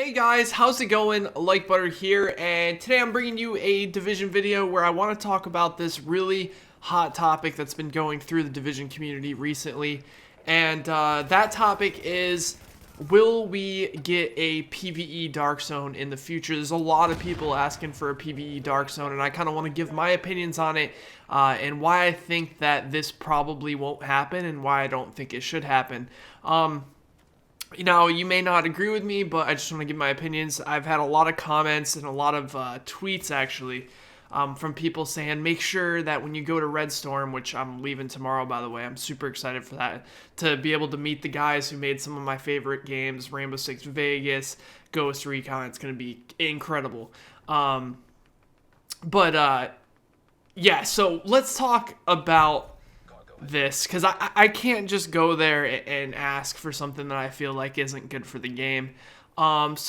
Hey guys, how's it going? Like Butter here, and today I'm bringing you a Division video where I want to talk about this really hot topic that's been going through the Division community recently, and that topic is, will we get a PvE Dark Zone in the future? There's a lot of people asking for a PvE Dark Zone, and I kind of want to give my opinions on it, and why I think that this probably won't happen, and why I don't think it should happen. You know, you may not agree with me, but I just want to give my opinions. I've had a lot of comments and a lot of tweets, actually, from people saying, make sure that when you go to Red Storm, which I'm leaving tomorrow, by the way, I'm super excited for that, to be able to meet the guys who made some of my favorite games, Rainbow Six Vegas, Ghost Recon. It's going to be incredible. Yeah, so let's talk about this, because I can't just go there and ask for something that I feel like isn't good for the game. Let's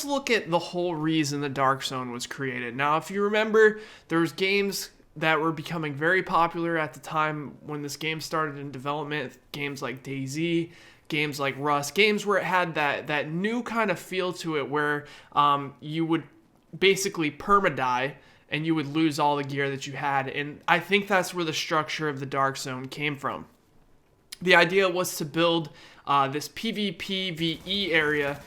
look at the whole reason the Dark Zone was created. Now, if you remember, there was games that were becoming very popular at the time when this game started in development, games like DayZ, games like Rust, games where it had that new kind of feel to it where you would basically perma-die and you would lose all the gear that you had. And I think that's where the structure of the Dark Zone came from. The idea was to build this PvPvE area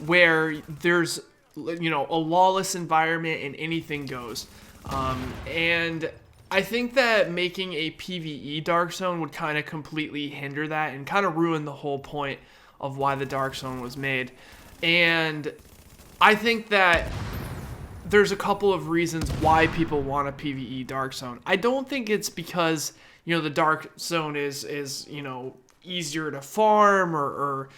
where there's, you know, a lawless environment and anything goes. And I think that making a PvE Dark Zone would kind of completely hinder that and kind of ruin the whole point of why the Dark Zone was made. And I think that there's a couple of reasons why people want a PvE Dark Zone. I don't think it's because, you know, the Dark Zone is you know, easier to farm or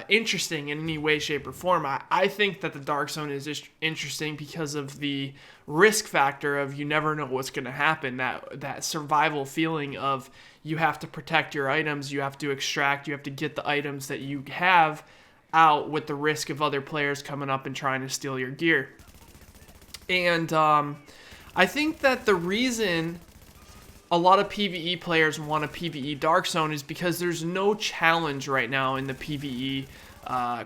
interesting in any way, shape, or form. I think that the Dark Zone is just interesting because of the risk factor of you never know what's going to happen. That survival feeling of you have to protect your items, you have to extract, you have to get the items that you have out with the risk of other players coming up and trying to steal your gear. And I think that the reason a lot of PvE players want a PvE Dark Zone is because there's no challenge right now in the PvE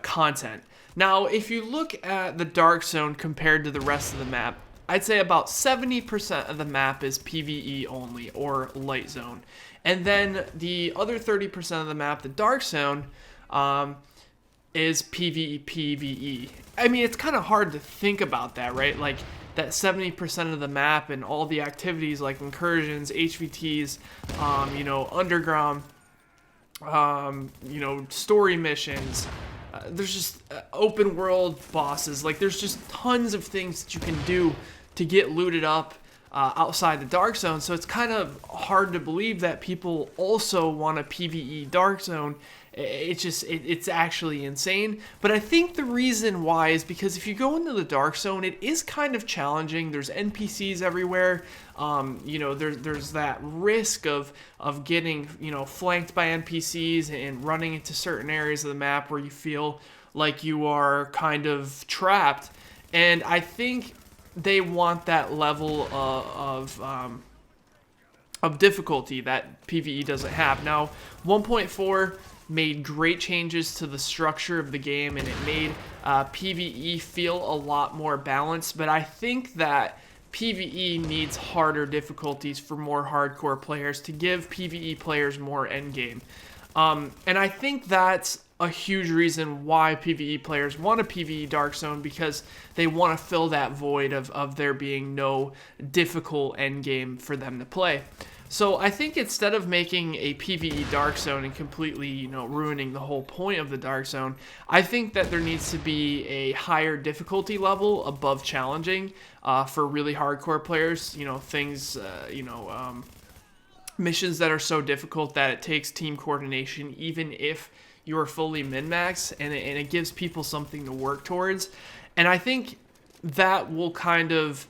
content. Now, if you look at the Dark Zone compared to the rest of the map, I'd say about 70% of the map is PvE only, or Light Zone. And then the other 30% of the map, the Dark Zone, is PvE. I mean, it's kind of hard to think about that, right? Like, that 70% of the map and all the activities like incursions, HVTs, you know, underground, you know, story missions. There's just open world bosses. Like, there's just tons of things that you can do to get looted up outside the Dark Zone. So it's kind of hard to believe that people also want a PvE Dark Zone. It's actually insane. But I think the reason why is because if you go into the Dark Zone, it is kind of challenging. There's NPCs everywhere. You know, there's that risk of getting, you know, flanked by NPCs and running into certain areas of the map where you feel like you are kind of trapped. And I think they want that level of difficulty that PvE doesn't have. Now, 1.4 made great changes to the structure of the game, and it made PvE feel a lot more balanced, but I think that PvE needs harder difficulties for more hardcore players to give PvE players more endgame. And I think that's a huge reason why PvE players want a PvE Dark Zone, because they want to fill that void of there being no difficult endgame for them to play. So I think instead of making a PvE Dark Zone and completely, you know, ruining the whole point of the Dark Zone, I think that there needs to be a higher difficulty level above challenging for really hardcore players. You know, things, missions that are so difficult that it takes team coordination, even if you're fully min-max, and it gives people something to work towards. And I think that will kind of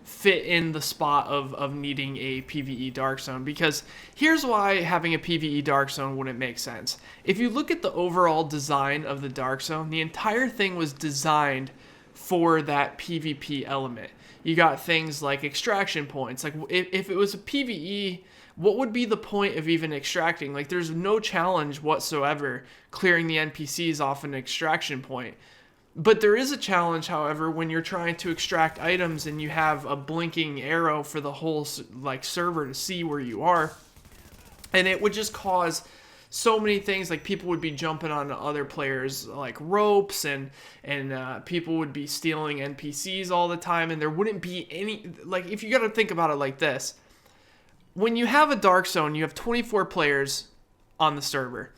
fit in the spot of needing a PvE Dark Zone, because here's why having a PvE Dark Zone wouldn't make sense. If you look at the overall design of the Dark Zone, the entire thing was designed for that PvP element. You got things like extraction points. Like, if it was a PvE what would be the point of even extracting? Like, there's no challenge whatsoever clearing the NPCs off an extraction point. But there is a challenge, however, when you're trying to extract items and you have a blinking arrow for the whole like server to see where you are. And it would just cause so many things. Like, people would be jumping on other players like ropes, and people would be stealing NPCs all the time, and there wouldn't be any, like, if you got to think about it like this. When you have a Dark Zone, you have 24 players on the server.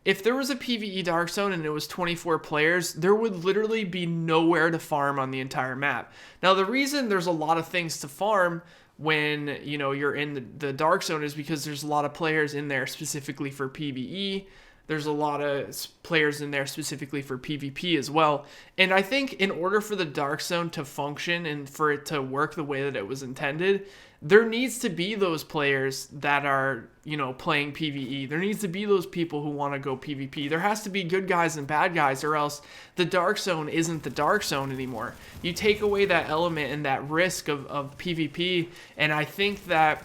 If there was a PvE Dark Zone and it was 24 players, there would literally be nowhere to farm on the entire map. Now, the reason there's a lot of things to farm when, you know, you're in the Dark Zone is because there's a lot of players in there specifically for PvE. There's a lot of players in there specifically for PvP as well. And I think in order for the Dark Zone to function and for it to work the way that it was intended, there needs to be those players that are, you know, playing PvE. There needs to be those people who want to go PvP. There has to be good guys and bad guys, or else the Dark Zone isn't the Dark Zone anymore. You take away that element and that risk of PvP, and I think that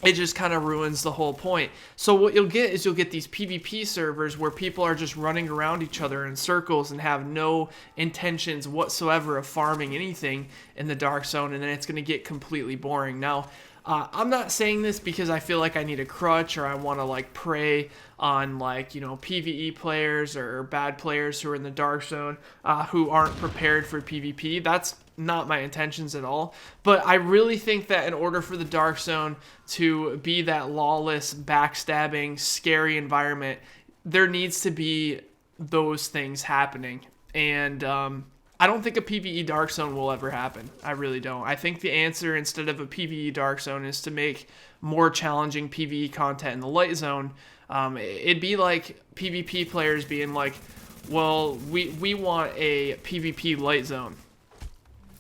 it just kind of ruins the whole point. So what you'll get is you'll get these PvP servers where people are just running around each other in circles and have no intentions whatsoever of farming anything in the Dark Zone, and then it's going to get completely boring. Now, I'm not saying this because I feel like I need a crutch or I want to like prey on, like, you know, PvE players or bad players who are in the Dark Zone who aren't prepared for PvP. That's not my intentions at all. But I really think that in order for the Dark Zone to be that lawless, backstabbing, scary environment, there needs to be those things happening. And I don't think a PvE Dark Zone will ever happen. I really don't. I think the answer, instead of a PvE Dark Zone, is to make more challenging PvE content in the Light Zone. It'd be like PvP players being like, well, we want a PvP Light Zone.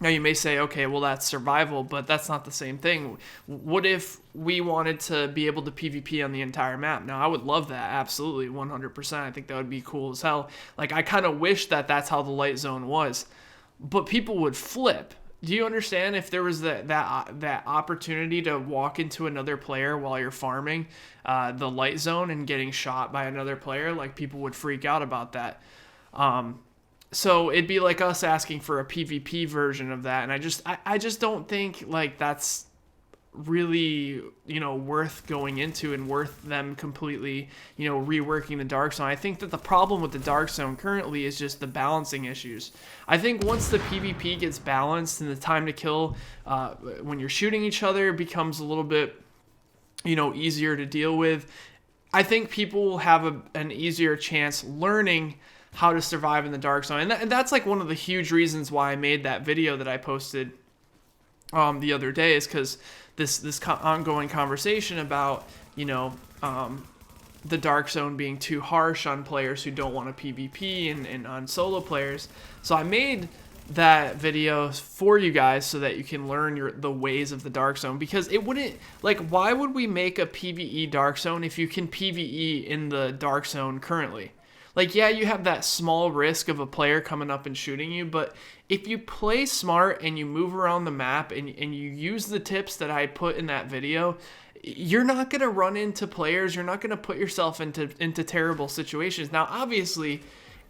Now, you may say, okay, well, that's survival, but that's not the same thing. What if we wanted to be able to PvP on the entire map? Now, I would love that, absolutely, 100%. I think that would be cool as hell. Like, I kind of wish that that's how the Light Zone was. But people would flip. Do you understand? If there was that opportunity to walk into another player while you're farming the Light Zone and getting shot by another player, like, people would freak out about that. So it'd be like us asking for a PvP version of that, and I just don't think, like, that's really, you know, worth going into and worth them completely, you know, reworking the Dark Zone. I think that the problem with the Dark Zone currently is just the balancing issues. I think once the PvP gets balanced and the time to kill when you're shooting each other becomes a little bit, you know, easier to deal with, I think people will have an easier chance learning how to survive in the Dark Zone. And that's like one of the huge reasons why I made that video that I posted the other day, is because this ongoing conversation about, you know, the Dark Zone being too harsh on players who don't want to PvP and on solo players. So I made that video for you guys so that you can learn the ways of the Dark Zone, because it wouldn't, like, why would we make a PvE Dark Zone if you can PvE in the Dark Zone currently? Like, yeah, you have that small risk of a player coming up and shooting you, but if you play smart and you move around the map and you use the tips that I put in that video, you're not going to run into players. You're not going to put yourself into terrible situations. Now, obviously,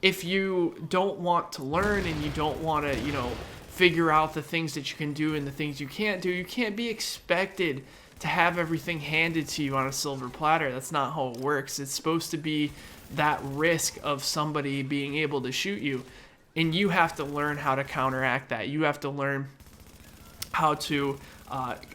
if you don't want to learn and you don't want to, you know, figure out the things that you can do and the things you can't do, you can't be expected to have everything handed to you on a silver platter. That's not how it works. It's supposed to be that risk of somebody being able to shoot you, and you have to learn how to counteract that. You have to learn how to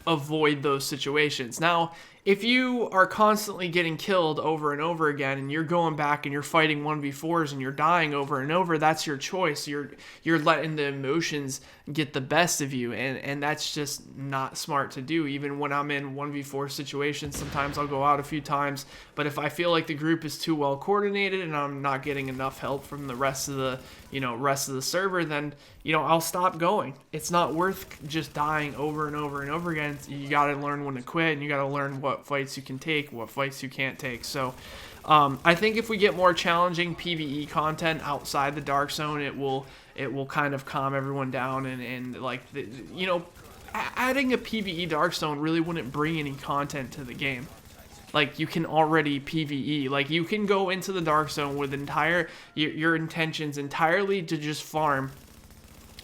avoid those situations. Now, if you are constantly getting killed over and over again, and you're going back and you're fighting 1v4s and you're dying over and over, that's your choice. You're letting the emotions get the best of you, and that's just not smart to do. Even when I'm in 1v4 situations, sometimes I'll go out a few times, but if I feel like the group is too well coordinated and I'm not getting enough help from the rest of the server, then, you know, I'll stop going. It's not worth just dying over and over and over again. You got to learn when to quit, and you got to learn what fights you can take, what fights you can't take. So I think if we get more challenging PvE content outside the Dark Zone, it will kind of calm everyone down, and like, you know, adding a PvE Dark Zone really wouldn't bring any content to the game. Like, you can already PvE. Like, you can go into the Dark Zone with your intentions entirely to just farm.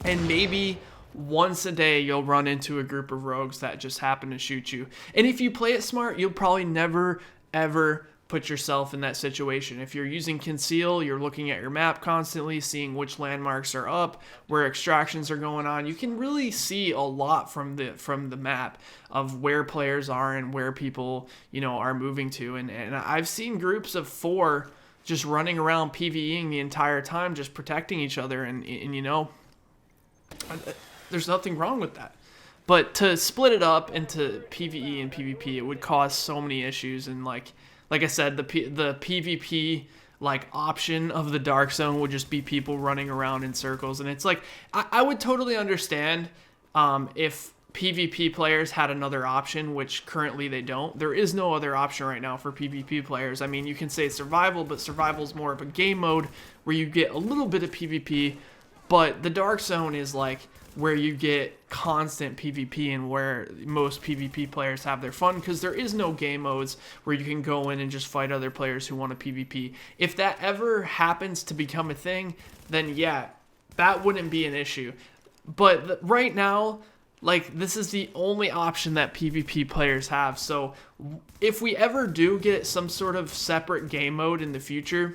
And maybe once a day you'll run into a group of rogues that just happen to shoot you. And if you play it smart, you'll probably never, ever put yourself in that situation. If you're using conceal, you're looking at your map constantly, seeing which landmarks are up, where extractions are going on. You can really see a lot from the map of where players are and where people, you know, are moving to. And I've seen groups of 4 just running around PvEing the entire time, just protecting each other, and you know, there's nothing wrong with that. But to split it up into PvE and PvP, it would cause so many issues. And like I said, the PvP like option of the Dark Zone would just be people running around in circles. And it's like, I would totally understand if PvP players had another option, which currently they don't. There is no other option right now for PvP players. I mean, you can say survival, but survival is more of a game mode where you get a little bit of PvP. But the Dark Zone is like where you get constant PvP and where most PvP players have their fun, because there is no game modes where you can go in and just fight other players who want to PvP. If that ever happens to become a thing, then yeah, that wouldn't be an issue. But right now, like, this is the only option that PvP players have. So if we ever do get some sort of separate game mode in the future,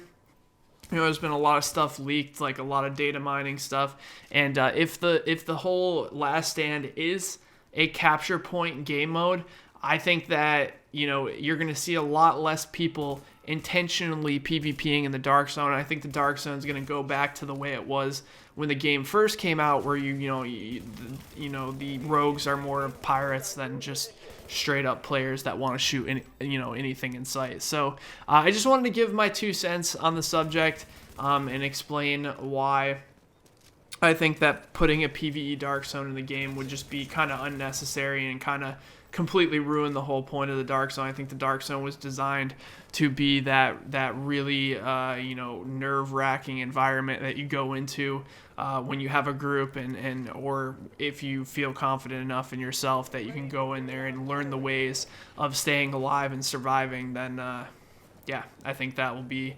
you know, there's been a lot of stuff leaked, like a lot of data mining stuff, and if the whole Last Stand is a capture point game mode, I think that, you know, you're going to see a lot less people intentionally PvPing in the Dark Zone. I think the Dark Zone is going to go back to the way it was when the game first came out, where you know the rogues are more pirates than just straight up players that want to shoot anything in sight. So I just wanted to give my 2 cents on the subject and explain why I think that putting a PvE Dark Zone in the game would just be kind of unnecessary and kind of completely ruin the whole point of the Dark Zone. I think the Dark Zone was designed to be that really nerve-wracking environment that you go into when you have a group, and or if you feel confident enough in yourself that you can go in there and learn the ways of staying alive and surviving, then yeah, I think that will be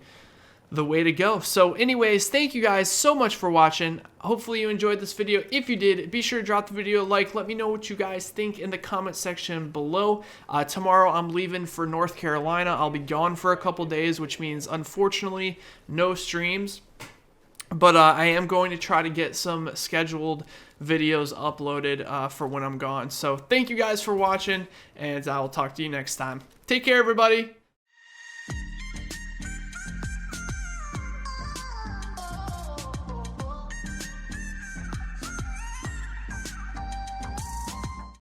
the way to go. So anyways, thank you guys so much for watching. Hopefully you enjoyed this video. If you did, be sure to drop the video a like. Let me know what you guys think in the comment section below. Tomorrow I'm leaving for North Carolina. I'll be gone for a couple days, which means unfortunately no streams. But I am going to try to get some scheduled videos uploaded for when I'm gone. So thank you guys for watching, and I'll talk to you next time. Take care, everybody.